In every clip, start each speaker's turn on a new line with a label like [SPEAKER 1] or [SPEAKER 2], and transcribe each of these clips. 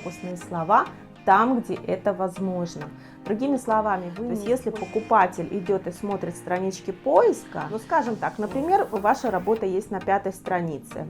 [SPEAKER 1] фокусные слова там, где это возможно. Другими словами, то есть если покупатель идет и смотрит странички поиска, ну скажем так, например, ваша работа есть на 5-й странице.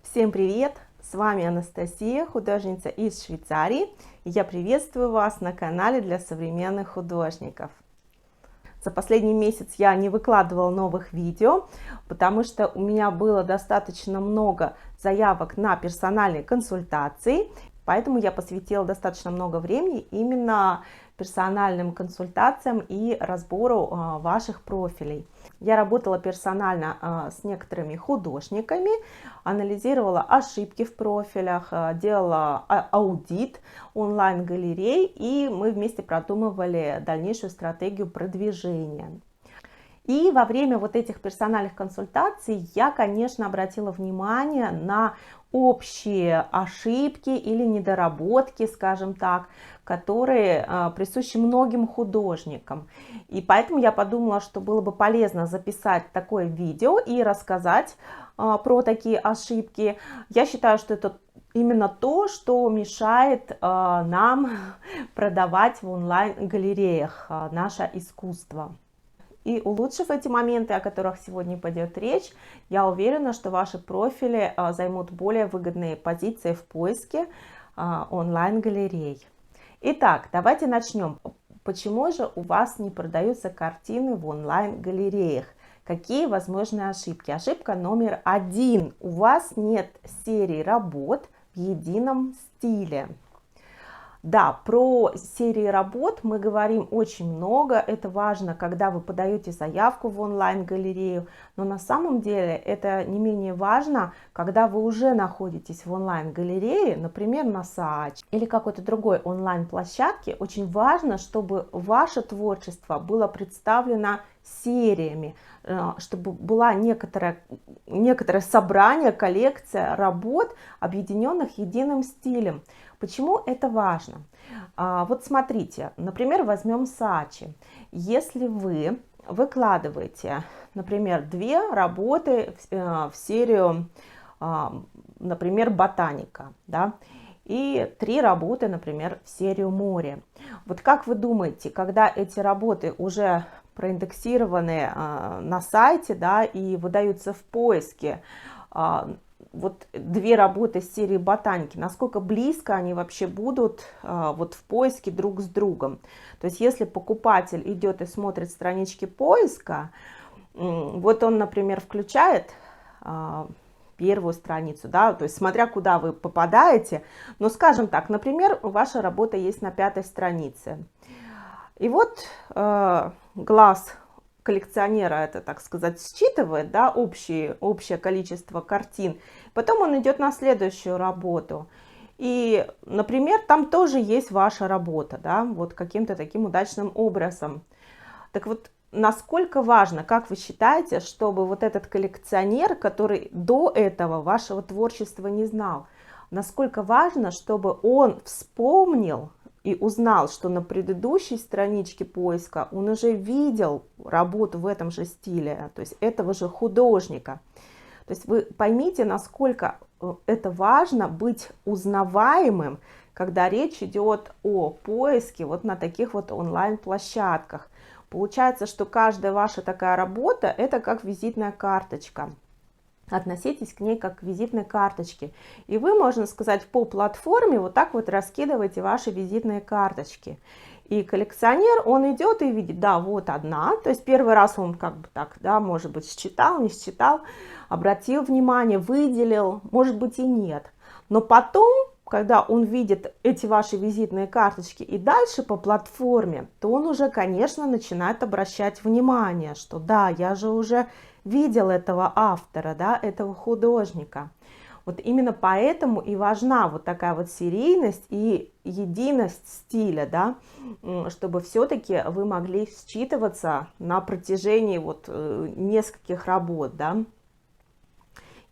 [SPEAKER 1] Всем привет! С вами Анастасия, художница из Швейцарии, и я приветствую вас на канале для современных художников. За последний месяц я не выкладывала новых видео, потому что у меня было достаточно много заявок на персональные консультации, поэтому я посвятила достаточно много времени именно персональным консультациям и разбору ваших профилей. Я работала персонально с некоторыми художниками, анализировала ошибки в профилях, делала аудит онлайн-галерей, и мы вместе продумывали дальнейшую стратегию продвижения. И во время вот этих персональных консультаций я, конечно, обратила внимание на общие ошибки или недоработки, скажем так, которые присущи многим художникам. И поэтому я подумала, что было бы полезно записать такое видео и рассказать про такие ошибки. Я считаю, что это именно то, что мешает нам продавать в онлайн-галереях наше искусство. И улучшив эти моменты, о которых сегодня пойдет речь, я уверена, что ваши профили займут более выгодные позиции в поиске онлайн-галерей. Итак, давайте начнем. Почему же у вас не продаются картины в онлайн-галереях? Какие возможны ошибки? Ошибка номер 1. У вас нет серии работ в едином стиле. Да, про серии работ мы говорим очень много, это важно, когда вы подаете заявку в онлайн-галерею, но на самом деле это не менее важно, когда вы уже находитесь в онлайн-галерее, например, на Saatchi или какой-то другой онлайн-площадке. Очень важно, чтобы ваше творчество было представлено сериями, чтобы была некоторое собрание, коллекция работ, объединенных единым стилем. Почему это важно? Вот смотрите, например, возьмем Saatchi. Если вы выкладываете, например, 2 работы в серию, например, ботаника, да, и 3 работы, например, в серию море. Вот как вы думаете, когда эти работы уже проиндексированы на сайте, да, и выдаются в поиске, вот 2 работы из серии ботаники, насколько близко они вообще будут вот в поиске друг с другом? То есть если покупатель идет и смотрит странички поиска, вот он, например, включает первую страницу, да, то есть смотря куда вы попадаете, но скажем так, например, ваша работа есть на 5-й странице, и вот глаз коллекционера это, так сказать, считывает, да, общее количество картин, потом он идет на следующую работу, и, например, там тоже есть ваша работа, да, вот каким-то таким удачным образом. Так вот, насколько важно, как вы считаете, чтобы вот этот коллекционер, который до этого вашего творчества не знал, насколько важно, чтобы он вспомнил и узнал, что на предыдущей страничке поиска он уже видел работу в этом же стиле, то есть этого же художника. То есть вы поймите, насколько это важно быть узнаваемым, когда речь идет о поиске вот на таких вот онлайн-площадках. Получается, что каждая ваша такая работа – это как визитная карточка. Относитесь к ней как к визитной карточке. И вы, можно сказать, по платформе вот так вот раскидываете ваши визитные карточки. И коллекционер, он идет и видит, да, вот одна. То есть первый раз он как бы так, да, может быть, считал, не считал, обратил внимание, выделил, может быть и нет. Но потом, когда он видит эти ваши визитные карточки и дальше по платформе, то он уже, конечно, начинает обращать внимание, что да, я же уже видел этого автора, да, этого художника. Вот именно поэтому и важна вот такая вот серийность и единость стиля, да, чтобы все-таки вы могли считываться на протяжении вот нескольких работ, да.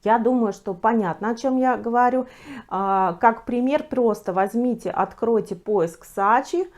[SPEAKER 1] Я думаю, что понятно, о чем я говорю. Как пример, просто возьмите, откройте поиск Saatchi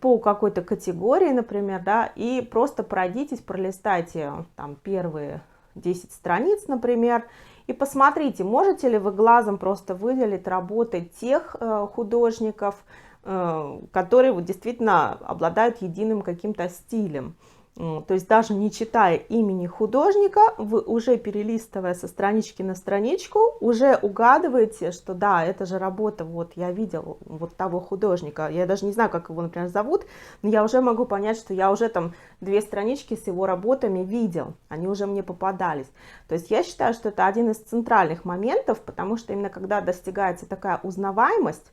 [SPEAKER 1] по какой-то категории, например, да, и просто пройдитесь, пролистайте там первые 10 страниц, например, И посмотрите, можете ли вы глазом просто выделить работы тех художников, которые вот действительно обладают единым каким-то стилем. То есть даже не читая имени художника, вы уже перелистывая со странички на страничку, уже угадываете, что да, это же работа, вот я видел вот того художника, я даже не знаю, как его, например, зовут, но я уже могу понять, что я уже там 2 странички с его работами видел, они уже мне попадались. То есть я считаю, что это один из центральных моментов, потому что именно когда достигается такая узнаваемость,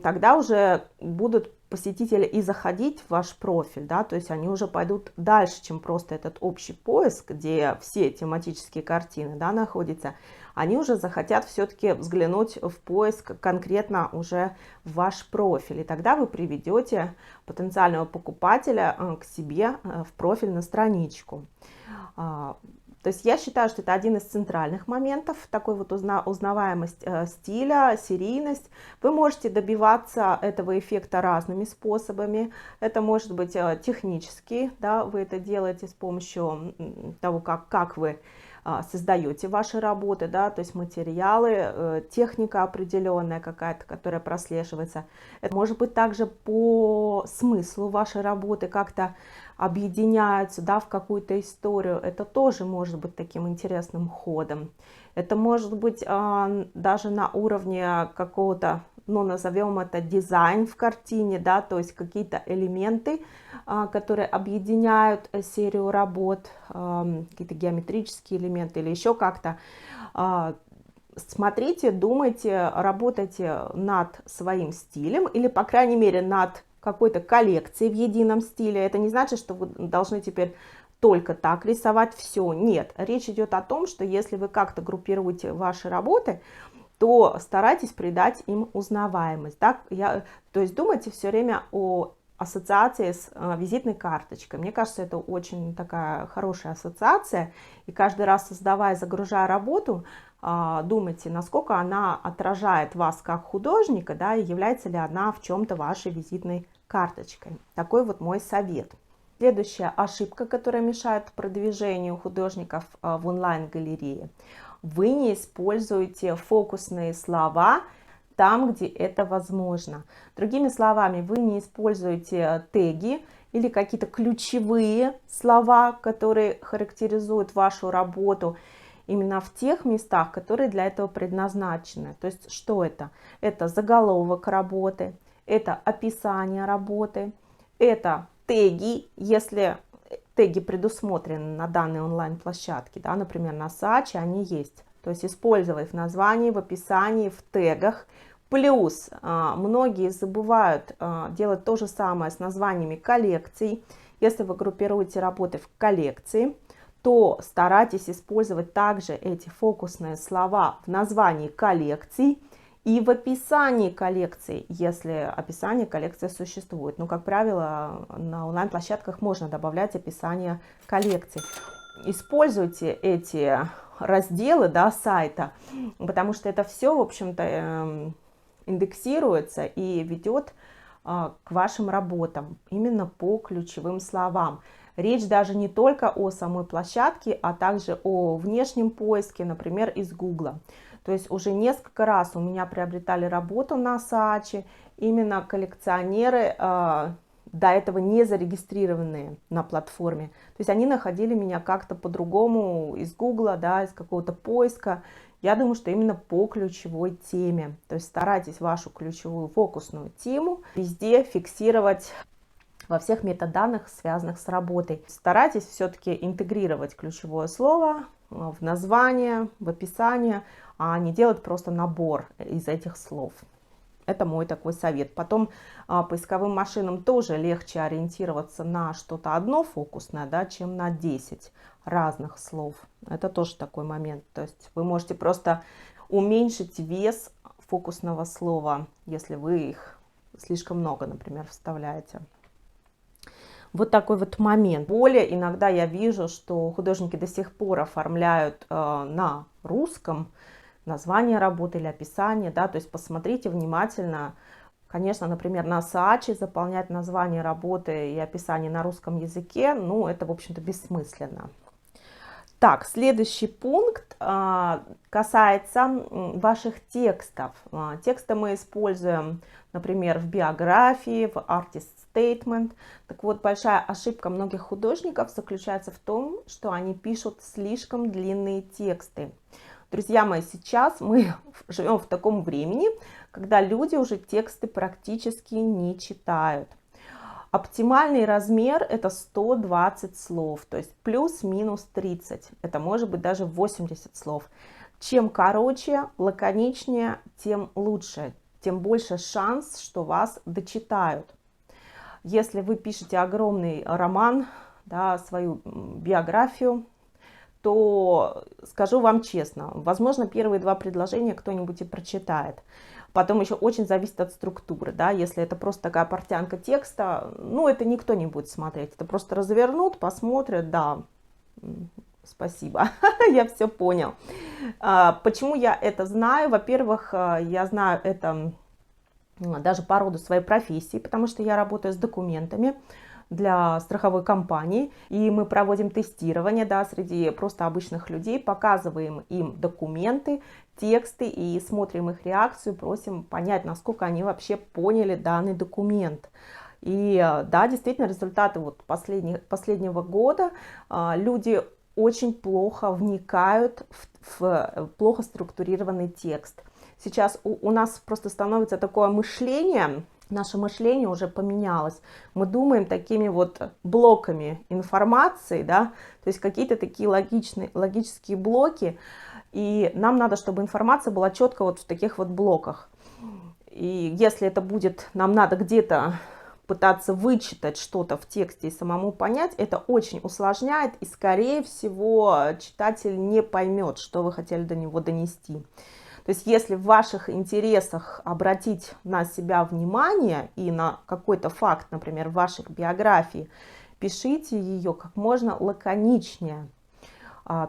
[SPEAKER 1] тогда уже будут посетители и заходить в ваш профиль, да, то есть они уже пойдут дальше, чем просто этот общий поиск, где все тематические картины, да, находятся, они уже захотят все-таки взглянуть в поиск конкретно уже в ваш профиль, и тогда вы приведете потенциального покупателя к себе в профиль на страничку. То есть я считаю, что это один из центральных моментов, такой вот узнаваемость стиля, серийность. Вы можете добиваться этого эффекта разными способами. Это может быть технически, да, вы это делаете с помощью того, как вы создаете ваши работы, да, то есть материалы, техника определенная какая-то, которая прослеживается. Это может быть также по смыслу вашей работы, как-то объединяются, да, в какую-то историю. Это тоже может быть таким интересным ходом. Это может быть даже на уровне какого-то, ну, назовем это дизайн в картине, да, то есть какие-то элементы, которые объединяют серию работ, какие-то геометрические элементы или еще как-то. Смотрите, думайте, работайте над своим стилем или, по крайней мере, над какой-то коллекцией в едином стиле. Это не значит, что вы должны теперь только так рисовать все. Нет, речь идет о том, что если вы как-то группируете ваши работы, то старайтесь придать им узнаваемость. Да? То есть думайте все время о ассоциации с визитной карточкой. Мне кажется, это очень такая хорошая ассоциация. И каждый раз, создавая, загружая работу, думайте, насколько она отражает вас как художника, да, и является ли она в чем-то вашей визитной карточкой. Такой вот мой совет. Следующая ошибка, которая мешает продвижению художников в онлайн-галерее. Вы не используете фокусные слова там, где это возможно. Другими словами, вы не используете теги или какие-то ключевые слова, которые характеризуют вашу работу именно в тех местах, которые для этого предназначены. То есть что это? Это заголовок работы, это описание работы, это теги, если теги предусмотрены на данной онлайн-площадке, да, например, на Saatchi они есть. То есть использовать в названии, в описании, в тегах. Плюс многие забывают делать то же самое с названиями коллекций. Если вы группируете работы в коллекции, то старайтесь использовать также эти фокусные слова в названии коллекций и в описании коллекции, если описание коллекции существует. Но, как правило, на онлайн-площадках можно добавлять описание коллекций. Используйте эти разделы, да, сайта, потому что это все, в общем-то, индексируется и ведет к вашим работам именно по ключевым словам. Речь даже не только о самой площадке, а также о внешнем поиске, например, из Гугла. То есть уже несколько раз у меня приобретали работу на Saatchi именно коллекционеры, до этого не зарегистрированные на платформе. То есть они находили меня как-то по-другому из Гугла, да, из какого-то поиска. Я думаю, что именно по ключевой теме. То есть старайтесь вашу ключевую фокусную тему везде фиксировать во всех метаданных, связанных с работой. Старайтесь все-таки интегрировать ключевое слово в название, в описание, а не делать просто набор из этих слов. Это мой такой совет. Потом поисковым машинам тоже легче ориентироваться на что-то одно фокусное, да, чем на 10 разных слов. Это тоже такой момент. То есть вы можете просто уменьшить вес фокусного слова, если вы их слишком много, например, вставляете. Вот такой вот момент. Более иногда я вижу, что художники до сих пор оформляют на русском название работы или описание, да, то есть посмотрите внимательно. Конечно, например, на Saatchi заполнять название работы и описание на русском языке, ну, это, в общем-то, бессмысленно. Так, следующий пункт касается ваших текстов. Тексты мы используем, например, в биографии, в artist statement. Так вот, большая ошибка многих художников заключается в том, что они пишут слишком длинные тексты. Друзья мои, сейчас мы живем в таком времени, когда люди уже тексты практически не читают. Оптимальный размер это 120 слов, то есть плюс-минус 30, это может быть даже 80 слов. Чем короче, лаконичнее, тем лучше, тем больше шанс, что вас дочитают. Если вы пишете огромный роман, да, свою биографию, то скажу вам честно, возможно, первые 2 предложения кто-нибудь и прочитает. Потом еще очень зависит от структуры, да, если это просто такая портянка текста, ну, это никто не будет смотреть, это просто развернут, посмотрят, да, спасибо, я все понял. Почему я это знаю? Во-первых, я знаю это даже по роду своей профессии, потому что я работаю с документами для страховой компании, и мы проводим тестирование, да, среди просто обычных людей, показываем им документы, тексты и смотрим их реакцию, просим понять, насколько они вообще поняли данный документ. И да, действительно, результаты вот последнего года люди очень плохо вникают в плохо структурированный текст. Сейчас у нас просто становится такое мышление, наше мышление уже поменялось. Мы думаем такими вот блоками информации, да, то есть какие-то такие логические блоки, и нам надо, чтобы информация была четко вот в таких вот блоках. И если это будет, нам надо где-то пытаться вычитать что-то в тексте и самому понять, это очень усложняет, и скорее всего читатель не поймет, что вы хотели до него донести. То есть если в ваших интересах обратить на себя внимание и на какой-то факт, например, в вашей биографии, пишите ее как можно лаконичнее.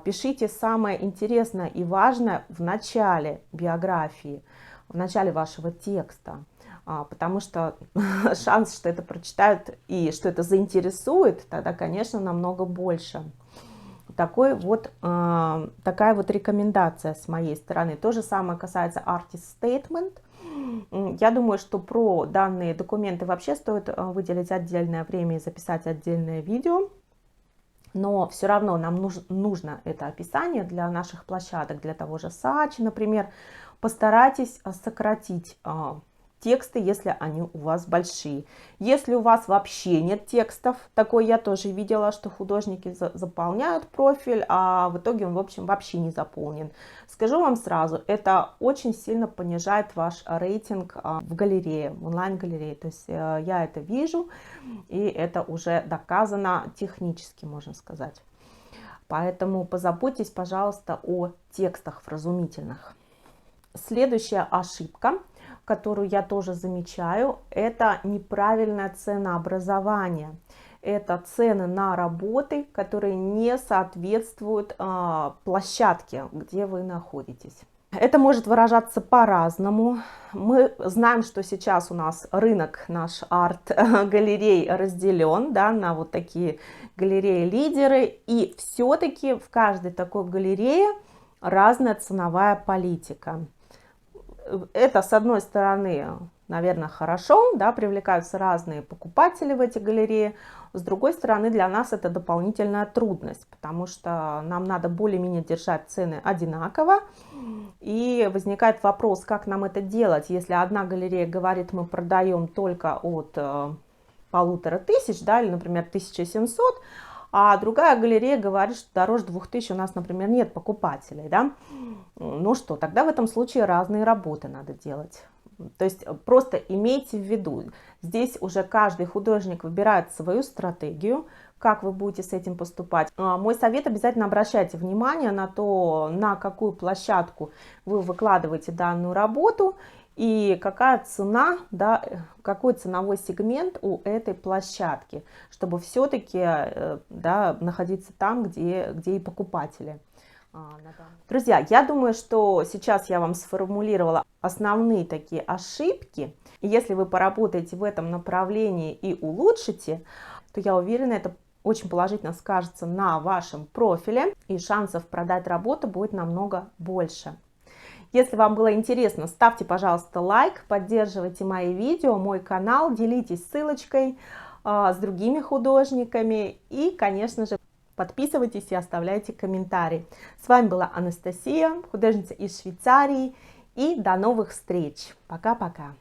[SPEAKER 1] Пишите самое интересное и важное в начале биографии, в начале вашего текста, потому что шанс, что это прочитают и что это заинтересует, тогда, конечно, намного больше. Такая вот рекомендация с моей стороны. То же самое касается artist statement. Я думаю, что про данные документы вообще стоит выделить отдельное время и записать отдельное видео. Но все равно нам нужно это описание для наших площадок, для того же Сачи, например. Постарайтесь сократить тексты, если они у вас большие. Если у вас вообще нет текстов, такое я тоже видела, что художники заполняют профиль, а в итоге он, в общем, вообще не заполнен. Скажу вам сразу, это очень сильно понижает ваш рейтинг в галерее, в онлайн-галерее. То есть я это вижу, и это уже доказано технически, можно сказать. Поэтому позаботьтесь, пожалуйста, о текстах вразумительных. Следующая ошибка, которую я тоже замечаю, это неправильное ценообразование. Это цены на работы, которые не соответствуют площадке, где вы находитесь. Это может выражаться по-разному. Мы знаем, что сейчас у нас рынок, наш арт-галерей разделен, да, на вот такие галереи-лидеры. И все-таки в каждой такой галерее разная ценовая политика. Это, с одной стороны, наверное, хорошо, да, привлекаются разные покупатели в эти галереи. С другой стороны, для нас это дополнительная трудность, потому что нам надо более-менее держать цены одинаково. И возникает вопрос, как нам это делать, если одна галерея говорит, мы продаем только от 1500, да, или, например, 1700, а другая галерея говорит, что дороже 2000 у нас, например, нет покупателей, да? Ну что, тогда в этом случае разные работы надо делать. То есть просто имейте в виду, здесь уже каждый художник выбирает свою стратегию, как вы будете с этим поступать. Мой совет: обязательно обращайте внимание на то, на какую площадку вы выкладываете данную работу, и какая цена, да, какой ценовой сегмент у этой площадки, чтобы все-таки да, находиться там, где и покупатели. Друзья, я думаю, что сейчас я вам сформулировала основные такие ошибки. И если вы поработаете в этом направлении и улучшите, то я уверена, это очень положительно скажется на вашем профиле, и шансов продать работу будет намного больше. Если вам было интересно, ставьте, пожалуйста, лайк, поддерживайте мои видео, мой канал, делитесь ссылочкой с другими художниками и, конечно же, подписывайтесь и оставляйте комментарии. С вами была Анастасия, художница из Швейцарии, и до новых встреч. Пока-пока.